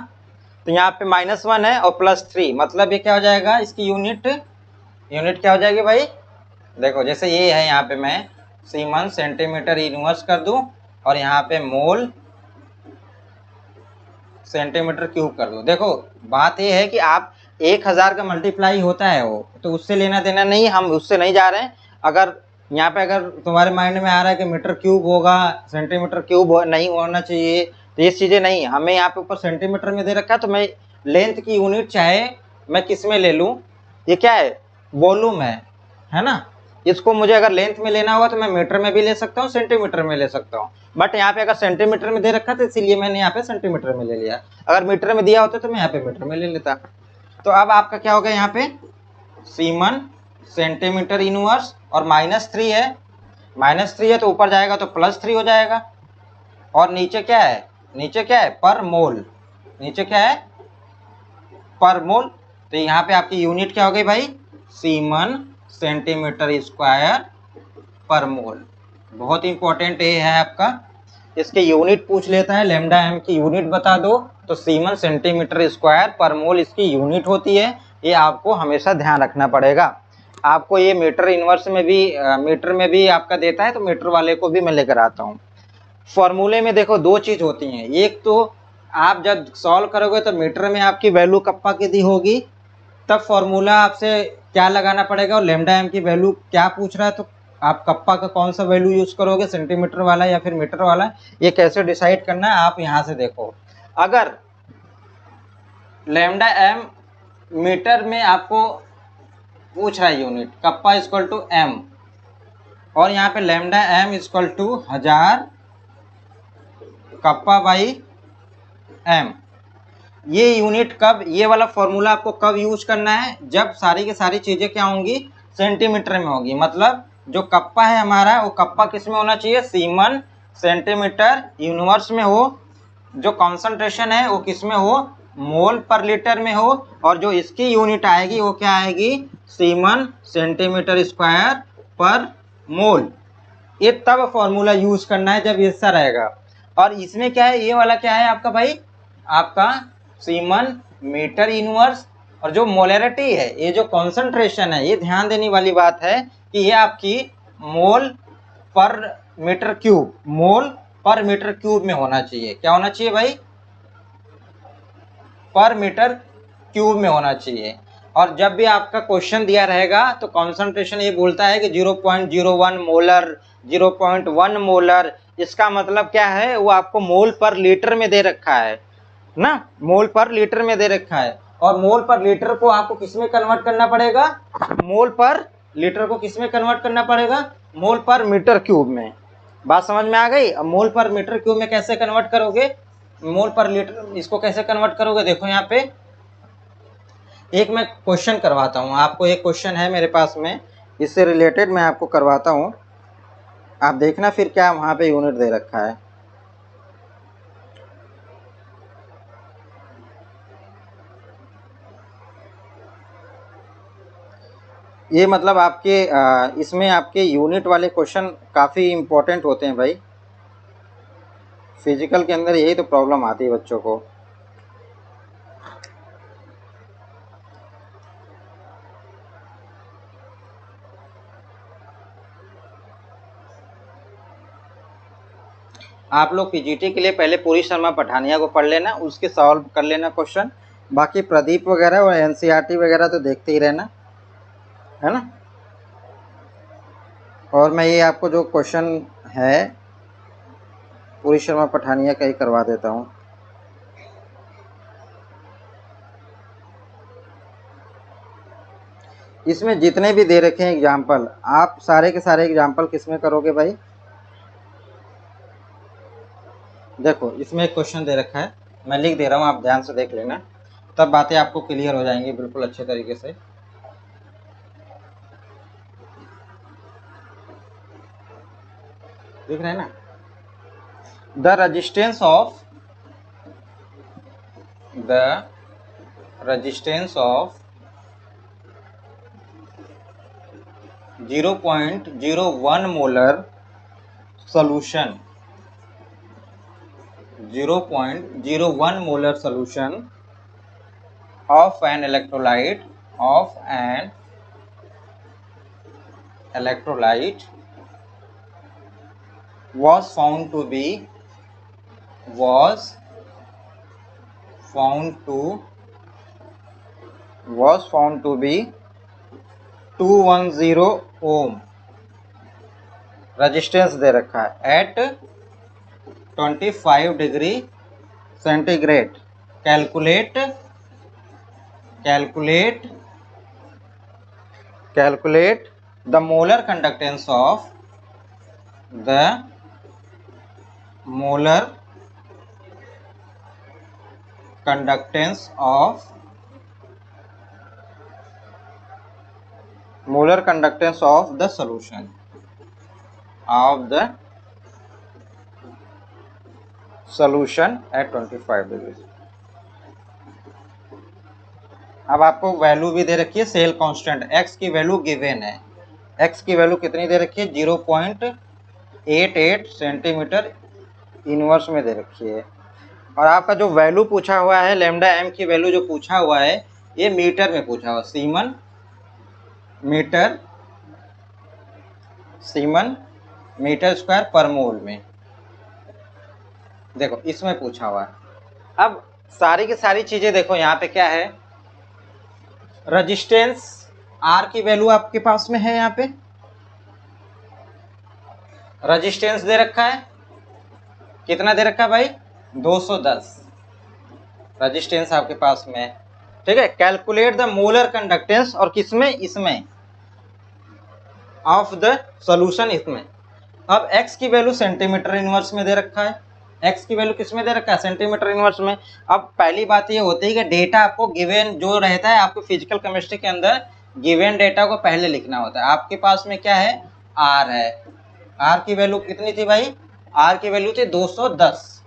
Speaker 1: तो यहाँ पे -1 है और +3, मतलब ये क्या हो जाएगा, इसकी यूनिट क्या हो जाएगी भाई, देखो जैसे ये है, यहाँ पे मैं सीमन सेंटीमीटर इनवर्स कर दूं और यहाँ पे मोल सेंटीमीटर क्यूब कर दूं। देखो बात ये है कि आप 1000 का मल्टीप्लाई होता है वो, तो उससे लेना देना नहीं, हम उससे नहीं जा रहे हैं। अगर यहाँ पे अगर तुम्हारे माइंड में आ रहा है कि मीटर क्यूब होगा, सेंटीमीटर क्यूब नहीं होना चाहिए, तो ये चीज़ें नहीं, हमें यहाँ पे ऊपर सेंटीमीटर में दे रखा है, तो मैं लेंथ की यूनिट चाहे मैं किस में ले लूँ, ये क्या है, वॉल्यूम है ना। इसको मुझे अगर लेंथ में लेना होगा तो मैं मीटर में भी ले सकता हूँ, सेंटीमीटर में ले सकता हूँ, बट यहाँ पे अगर सेंटीमीटर में दे रखा था इसलिए मैंने यहाँ पे सेंटीमीटर में ले लिया। अगर मीटर में दिया होता तो मैं यहाँ पे मीटर में ले लेता। तो अब आपका क्या होगा, यहाँ पे सीमन सेंटीमीटर इनवर्स और -3 है, -3 है तो ऊपर जाएगा तो +3 हो जाएगा। और नीचे क्या है, नीचे क्या है, पर मोल, नीचे क्या है, पर मोल। तो यहाँ पे आपकी यूनिट क्या हो गई भाई, सीमन सेंटीमीटर स्क्वायर पर मोल। बहुत इंपॉर्टेंट ये है आपका, इसके यूनिट पूछ लेता है, लैम्डा एम की यूनिट बता दो तो सीमन सेंटीमीटर स्क्वायर पर मोल इसकी यूनिट होती है। ये आपको हमेशा ध्यान रखना पड़ेगा। आपको ये मीटर इनवर्स में भी मीटर में भी आपका देता है, तो मीटर वाले को भी मैं लेकर आता हूँ। फॉर्मूले में देखो दो चीज होती हैं, एक तो आप जब सॉल्व करोगे तो मीटर में आपकी वैल्यू कप्पा की दी होगी, तब फॉर्मूला आपसे क्या लगाना पड़ेगा, और लैम्डा एम की वैल्यू क्या पूछ रहा है तो आप कप्पा का कौन सा वैल्यू यूज करोगे, सेंटीमीटर वाला या फिर मीटर वाला, ये कैसे डिसाइड करना है आप यहाँ से देखो। अगर लैम्डा एम मीटर में आपको पूछ रहा है unit, kappa equal to M, और यहाँ पे lambda M equal to 1000 kappa by M, ये यूनिट कब, ये वाला फॉर्मूला आपको कब यूज करना है, जब सारी की सारी चीजें क्या होंगी, सेंटीमीटर में होगी। मतलब जो कप्पा है हमारा वो कप्पा किस में होना चाहिए, सीमन सेंटीमीटर यूनिवर्स में हो, जो कॉन्सेंट्रेशन है वो किस में हो, मोल पर लीटर में हो, और जो इसकी यूनिट आएगी वो क्या आएगी, सीमन सेंटीमीटर स्क्वायर पर मोल। ये तब फॉर्मूला यूज करना है जब ऐसा रहेगा। और इसमें क्या है, ये वाला क्या है आपका भाई, आपका सीमन मीटर इनवर्स, और जो मोलरिटी है, ये जो कॉन्सेंट्रेशन है, ये ध्यान देने वाली बात है कि ये आपकी मोल पर मीटर क्यूब, मोल पर मीटर क्यूब में होना चाहिए। क्या होना चाहिए भाई, पर मीटर क्यूब में होना चाहिए। और जब भी आपका क्वेश्चन दिया रहेगा तो कॉन्सेंट्रेशन ये बोलता है कि 0.01 मोलर, 0.1 मोलर, इसका मतलब क्या है, वो आपको मोल पर लीटर में दे रखा है ना, मोल पर लीटर में दे रखा है। और मोल पर लीटर को आपको किस में कन्वर्ट करना पड़ेगा, मोल पर लीटर को किस में कन्वर्ट करना पड़ेगा, मोल पर मीटर क्यूब में। बात समझ में आ गई। अब मोल पर मीटर क्यूब में कैसे कन्वर्ट करोगे, मोल पर लीटर, इसको कैसे कन्वर्ट करोगे, देखो यहाँ पे एक मैं क्वेश्चन करवाता हूँ आपको, एक क्वेश्चन है मेरे पास में, इससे रिलेटेड मैं आपको करवाता हूँ, आप देखना फिर क्या वहाँ पे यूनिट दे रखा है। ये मतलब आपके इसमें आपके यूनिट वाले क्वेश्चन काफ़ी इम्पोर्टेंट होते हैं भाई, फिजिकल के अंदर यही तो प्रॉब्लम आती है बच्चों को। आप लोग पीजीटी के लिए पहले पूरी शर्मा पठानिया को पढ़ लेना, उसके सॉल्व कर लेना क्वेश्चन, बाकी प्रदीप वगैरह और एनसीईआरटी वगैरह तो देखते ही रहना, है ना। और मैं ये आपको जो क्वेश्चन है पूरी शर्मा पठानिया का ही करवा देता हूँ। इसमें जितने भी दे रखे हैं एग्जाम्पल, आप सारे के सारे एग्जाम्पल किस में करोगे भाई, देखो इसमें एक क्वेश्चन दे रखा है, मैं लिख दे रहा हूँ, आप ध्यान से देख लेना, तब बातें आपको क्लियर हो जाएंगी बिल्कुल अच्छे तरीके से। देख रहे हैं ना, the resistance of 0.01 molar solution, 0.01 molar solution of an electrolyte was found to be 210 ohm resistance दे रखा है at 25 degree centigrade. Calculate calculate the molar conductance of molar conductance of the solution at 25 degree. अब आपको value भी दे रखी है cell constant, x की वैल्यू गिवन है। x की वैल्यू कितनी दे रखी है? 0.88 सेंटीमीटर इनवर्स में दे रखी है। और आपका जो वैल्यू पूछा हुआ है लैम्डा m की वैल्यू जो पूछा हुआ है ये मीटर में पूछा हुआ, सीमन मीटर स्क्वायर पर मोल में। देखो इसमें पूछा हुआ है। अब सारी की सारी चीजें देखो, यहाँ पे क्या है, रेजिस्टेंस R की वैल्यू आपके पास में है। यहाँ पे रेजिस्टेंस दे रखा है, कितना दे रखा है भाई? 210 रेजिस्टेंस आपके पास में है। ठीक है, कैलकुलेट द मोलर कंडक्टेंस, और किसमें? इसमें ऑफ द सॉल्यूशन, इसमें। अब x की वैल्यू सेंटीमीटर इनवर्स में दे रखा है। x की वैल्यू किसमें दे रखा है? सेंटीमीटर इनवर्स में। अब पहली बात ये होती है कि डेटा आपको गिवन जो रहता है आपको फिजिकल केमिस्ट्री के अंदर, गिवन डेटा को पहले लिखना होता है। आपके पास में क्या है? r है। r की वैल्यू कितनी थी भाई? r की वैल्यू थी 210।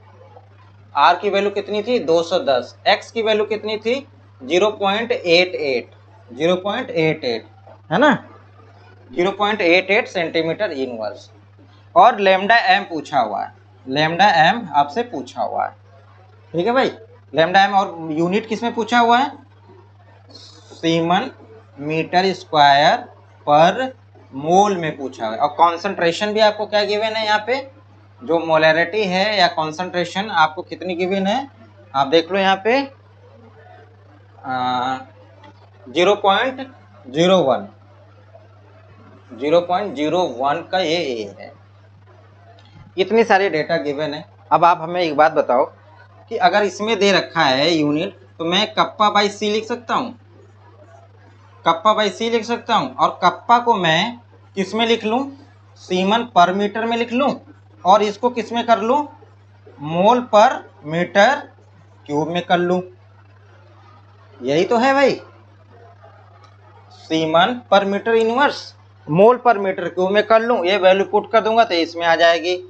Speaker 1: r की वैल्यू कितनी थी? 210। x की वैल्यू कितनी थी? 0.88 है ना, 0.88 सेंटीमीटर इनवर्स। और लैम्डा m पूछा हुआ है, लैम्डा m आपसे पूछा हुआ है। ठीक है भाई, लैम्डा m, और यूनिट किसमें पूछा हुआ है? सीमन मीटर स्क्वायर पर मोल में पूछा हुआ है। और कॉन्सेंट्रेशन भी आपको क्या गिवन है? यहाँ पे जो मोलैरिटी है या कॉन्सेंट्रेशन आपको कितनी गिवन है आप देख लो। यहाँ पे 0.01 का ये है। इतनी सारी डेटा गिवन है। अब आप हमें एक बात बताओ कि अगर इसमें दे रखा है यूनिट, तो मैं कप्पा बाई सी लिख सकता हूँ, कप्पा बाई सी लिख सकता हूँ। और कप्पा को मैं किस में लिख लूँ? सीमन पर मीटर में लिख लूँ। और इसको किस में कर लूँ? मोल पर मीटर क्यूब में कर लूँ। यही तो है भाई, सीमन पर मीटर इनवर्स मोल पर मीटर क्यूब में कर लूँ। ये वैल्यू पुट कर दूंगा तो इसमें आ जाएगी।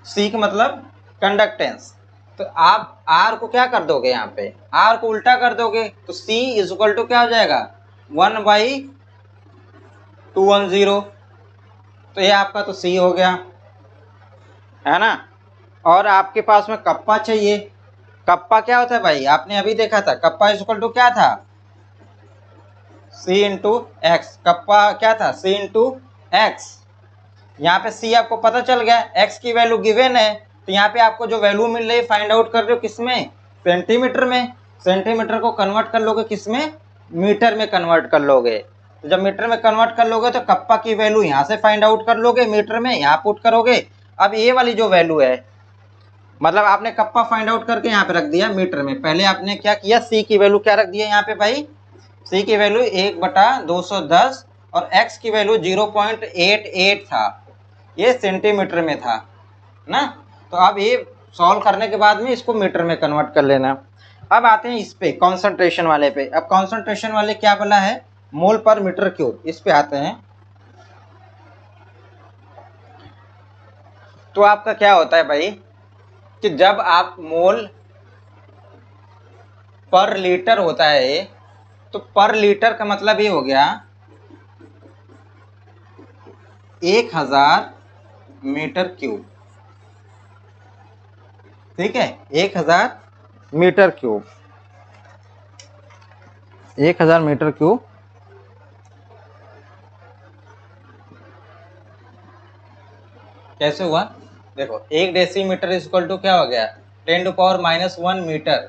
Speaker 1: सी का मतलब कंडक्टेंस, तो आप R को क्या कर दोगे? यहाँ पे R को उल्टा कर दोगे तो C इज इक्वल टू क्या हो जाएगा? 1/210। तो ये आपका तो C हो गया, है ना। और आपके पास में कप्पा चाहिए। कप्पा क्या होता है भाई? आपने अभी देखा था, कप्पा इज इक्वल टू क्या था? C into X. कप्पा क्या था? C into x. यहाँ पे C आपको पता चल गया, x की वैल्यू गिवन है, तो यहाँ पे आपको जो वैल्यू मिल रही है फाइंड आउट कर रहे हो किसमें? सेंटीमीटर में। सेंटीमीटर को कन्वर्ट कर लोगे किसमें? मीटर में कन्वर्ट कर लोगे। तो जब मीटर में कन्वर्ट कर लोगे तो कप्पा की वैल्यू यहाँ से फाइंड आउट कर लोगे, मीटर में यहाँ पुट करोगे। अब ये वाली जो वैल्यू है, मतलब आपने कप्पा फाइंड आउट करके यहाँ पे रख दिया मीटर में। पहले आपने क्या किया? C की वैल्यू क्या रख दिया यहाँ पे भाई? C की वैल्यू 1/210 और x की वैल्यू 0.88 था, ये सेंटीमीटर में था ना। तो अब ये सॉल्व करने के बाद में इसको मीटर में कन्वर्ट कर लेना। अब आते हैं इस पे कॉन्सेंट्रेशन वाले पे। अब कॉन्सेंट्रेशन वाले क्या बोला है? मोल पर मीटर क्यूब। इस पे आते हैं तो आपका क्या होता है भाई कि जब आप मोल पर लीटर होता है तो पर लीटर का मतलब ये हो गया 1000 मीटर क्यूब। ठीक है, 1000 मीटर क्यूब, 1000 मीटर क्यूब। कैसे हुआ? देखो 1 डेसीमीटर इक्वल टू क्या हो गया? 10⁻⁻1 metre.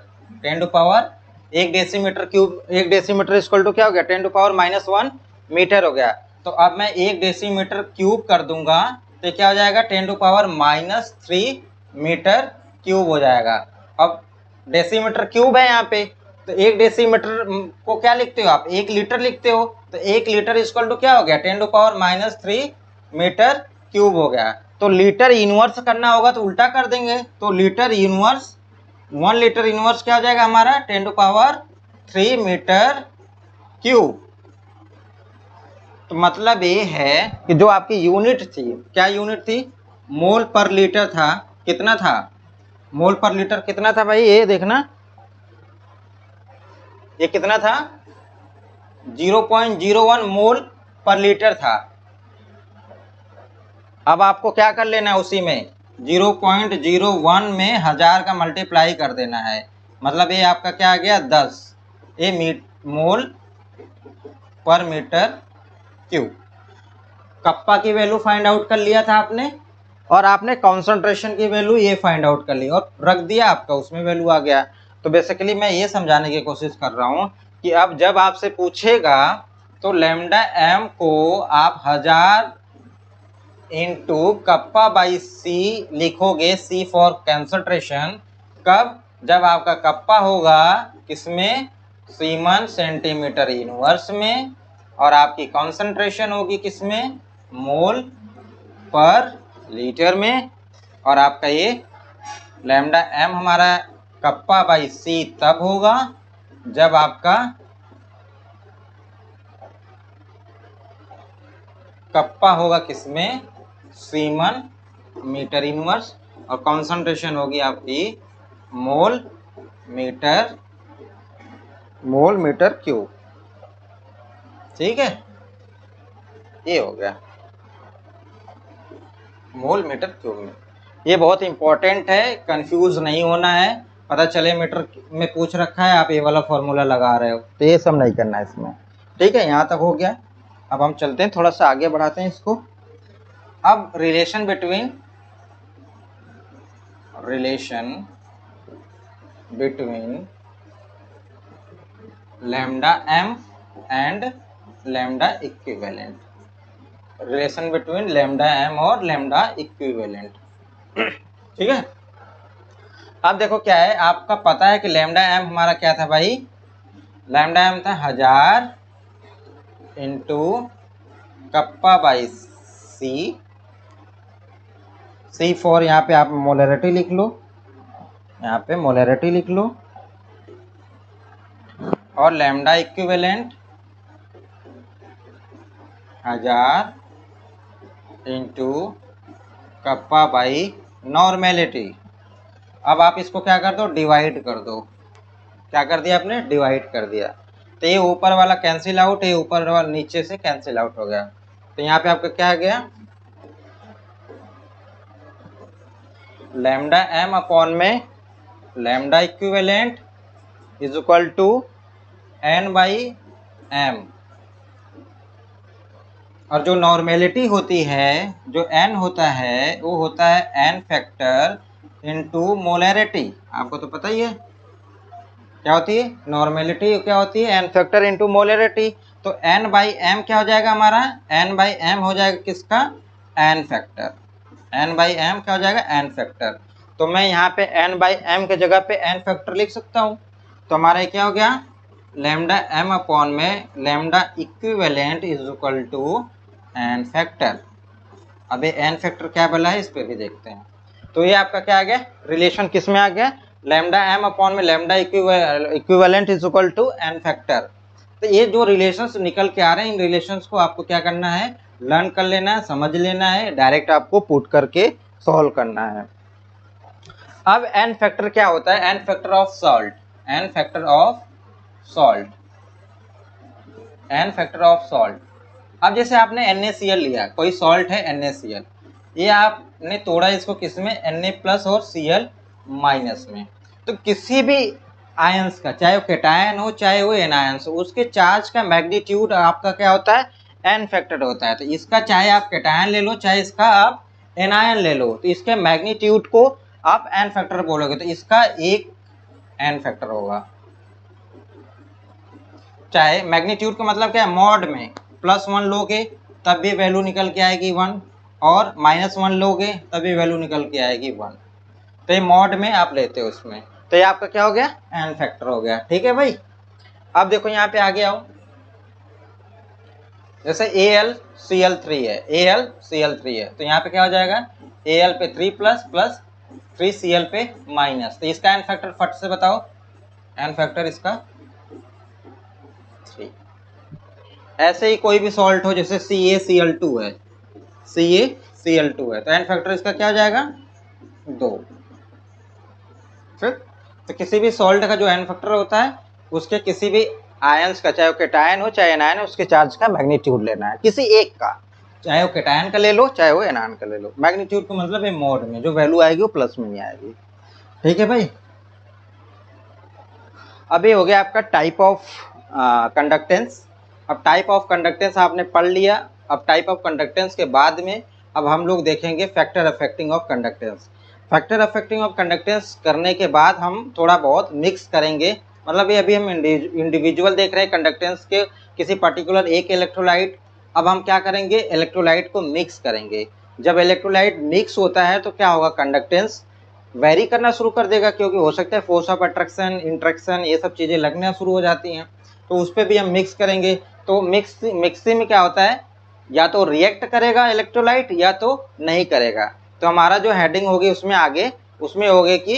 Speaker 1: 1 decimetre cube, 1 decimetre equal to क्या हो गया? 10⁻⁻1 मीटर हो गया। तो अब मैं 1 डेसीमीटर क्यूब कर दूंगा तो क्या हो जाएगा? 10⁻³ मीटर क्यूब हो जाएगा। अब डेसीमीटर क्यूब है यहाँ पे, तो 1 डेसीमीटर को क्या लिखते हो आप, 1 लीटर लिखते हो। तो 1 लीटर इक्वल टू क्या हो गया, 10⁻³ मीटर क्यूब हो गया। तो लीटर इनवर्स करना होगा तो उल्टा कर देंगे, तो लीटर इनवर्स 1 लीटर इनवर्स क्या हो जाएगा हमारा 10⁻³ मीटर क्यूब। तो मतलब ये है कि जो आपकी यूनिट थी, क्या यूनिट थी, मोल पर लीटर था, कितना था, मोल पर लीटर कितना था भाई, ये देखना, ये कितना था 0.01 मोल पर लीटर था। अब आपको क्या कर लेना है, उसी में 0.01 में 1000 का मल्टीप्लाई कर देना है, मतलब ये आपका क्या आ गया 10, ये मोल पर मीटर क्यूब। कप्पा की वैल्यू फाइंड आउट कर लिया था आपने, और आपने कॉन्सेंट्रेशन की वैल्यू ये फाइंड आउट कर ली और रख दिया, आपका उसमें वैल्यू आ गया। तो बेसिकली मैं ये समझाने की कोशिश कर रहा हूँ कि अब जब आपसे पूछेगा तो लैम्डा एम को आप 1000 इंटू कप्पा बाई सी लिखोगे, सी फॉर कंसंट्रेशन। कब, जब आपका कप्पा होगा किसमें, सीमन सेंटीमीटर इनवर्स में, और आपकी कंसंट्रेशन होगी किसमें, मोल पर लीटर में। और आपका ये लैम्डा एम हमारा कप्पा बाई सी तब होगा जब आपका कप्पा होगा किसमें, सीमन मीटर इनवर्स, और कंसंट्रेशन होगी आपकी मोल मीटर क्यूब। ठीक है, ये हो गया मोल मीटर क्यूब में। ये बहुत इंपॉर्टेंट है, कंफ्यूज नहीं होना है। पता चले मीटर में पूछ रखा है, आप ये वाला फॉर्मूला लगा रहे हो, तो ये सब नहीं करना है इसमें। ठीक है, यहाँ तक हो गया। अब हम चलते हैं, थोड़ा सा आगे बढ़ाते हैं इसको। अब relation between lambda M and lambda equivalent, relation between lambda M और लैम्डा इक्विवेलेंट। ठीक है, अब देखो क्या है, आपका पता है कि लैम्डा एम हमारा क्या था भाई, लैम्डा एम था 1000 into kappa by C, C for यहाँ पे आप मोलरिटी लिख लो, यहाँ पे मोलरिटी लिख लो, और lambda equivalent 1000 into kappa by normality. अब आप इसको क्या कर दो, डिवाइड कर दो। क्या कर दिया आपने, डिवाइड कर दिया। तो ये ऊपर वाला कैंसिल आउट, ये ऊपर वाला नीचे से कैंसिल आउट हो गया। तो यहाँ पे आपका क्या आ गया, लैम्डा एम अपॉन में lambda equivalent is equal to N by M, और जो नॉर्मेलिटी होती है, जो एन होता है, वो होता है एन फैक्टर इनटू मोलरिटी। आपको तो पता ही है क्या होती है नॉर्मेलिटी, क्या होती है एन फैक्टर इनटू मोलरिटी। तो एन बाई एम क्या हो जाएगा हमारा, एन बाई एम हो जाएगा किसका, N factor, N by M क्या हो जाएगा, एन फैक्टर। तो मैं यहाँ पे एन बाई एम के जगह पे एन फैक्टर लिख सकता हूँ। तो हमारा क्या हो गया, लैम्डा एम अपॉन में lambda equivalent is equal to N factor. अब ये एन फैक्टर क्या बोला है, इस पर भी देखते हैं। तो ये आपका क्या आ गया, रिलेशन किस में आ गया, लैम्डा एम अपॉन में lambda equivalent is equal to N factor. तो ये जो रिलेशंस निकल के आ रहे हैं, इन रिलेशंस को आपको क्या करना है, लर्न कर लेना है, समझ लेना है, डायरेक्ट आपको पुट करके सॉल्व करना है। अब एन फैक्टर क्या होता है, N factor of salt, N factor of salt, N factor of salt. अब जैसे आपने NaCl लिया, कोई सॉल्ट है NaCl, ये आपने तोड़ा इसको किसमें, Na+ और Cl- में। तो किसी भी आयंस का, चाहे वो केटायन हो चाहे वो एनायंस हो, उसके चार्ज का मैग्नीट्यूड आपका क्या होता है, एन फैक्टर होता है। तो इसका चाहे आप केटायन ले लो चाहे इसका आप एनायन ले लो, तो इसके मैग्नीट्यूड को आप एन फैक्टर बोलोगे, तो इसका एक एन फैक्टर होगा। चाहे मैग्नीट्यूड का मतलब क्या है, मॉड में +1 लोगे तब भी वैल्यू निकल के आएगी 1, और -1 लोगे तब भी वैल्यू निकल के आएगी 1। तो ये मॉड में आप लेते हो उसमें। तो ये आपका क्या हो गया, n फैक्टर हो गया। ठीक है भाई। अब देखो यहाँ पे आगे आओ, जैसे AlCl3 है, AlCl3 है, तो यहाँ पे क्या हो जाएगा, Al पे 3 प्लस प्लस 3Cl पे माइनस, तो इसका n फैक्टर फट से बताओ, n फैक्टर इसका 3। ऐसे ही कोई भी सॉल्ट हो, जैसे CaCl2 है, CaCl2 है, तो n फैक्टर इसका क्या हो जाएगा, 2। ठीक, तो किसी भी सॉल्ट का जो n फैक्टर होता है, उसके किसी भी आयंस का, चाहे वो केटायन हो चाहे एनायन हो, उसके चार्ज का मैग्नीट्यूड लेना है, किसी एक का, चाहे वो केटायन का ले लो चाहे वो एनायन का ले लो। मैग्नीट्यूड का मतलब है मोड में जो वैल्यू आएगी वो प्लस में नहीं आएगी। ठीक है भाई। अभी हो गया आपका टाइप ऑफ कंडक्टेंस। अब टाइप ऑफ कंडक्टेंस आपने पढ़ लिया। अब टाइप ऑफ कंडक्टेंस के बाद में अब हम लोग देखेंगे factor affecting of conductance. Factor affecting of conductance करने के बाद हम थोड़ा बहुत मिक्स करेंगे, मतलब ये अभी हम इंडिविजुअल देख रहे हैं कंडक्टेंस के किसी पर्टिकुलर एक इलेक्ट्रोलाइट। अब हम क्या करेंगे, इलेक्ट्रोलाइट को मिक्स करेंगे। जब इलेक्ट्रोलाइट मिक्स होता है तो क्या होगा, कंडक्टेंस वेरी करना शुरू कर देगा, क्योंकि हो सकता है फोर्स ऑफ अट्रैक्शन, इंट्रैक्शन, ये सब चीज़ें लगना शुरू हो जाती हैं, तो उस पर भी हम मिक्स करेंगे। तो मिक्सिंग में क्या होता है, या तो रिएक्ट करेगा इलेक्ट्रोलाइट या तो नहीं करेगा। तो हमारा जो हेडिंग होगी उसमें आगे उसमें होगी कि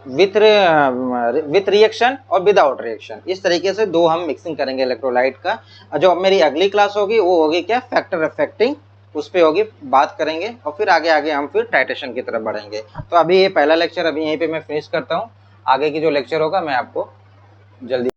Speaker 1: विथ रिएक्शन और विदाउट रिएक्शन, इस तरीके से दो हम मिक्सिंग करेंगे इलेक्ट्रोलाइट का। जो अब मेरी अगली क्लास होगी वो होगी क्या, फैक्टर अफेक्टिंग, उस पर होगी, बात करेंगे, और फिर आगे आगे हम फिर टाइट्रेशन की तरफ बढ़ेंगे। तो अभी ये पहला लेक्चर अभी यहीं पे मैं फिनिश करता हूँ। आगे की जो लेक्चर होगा मैं आपको जल्दी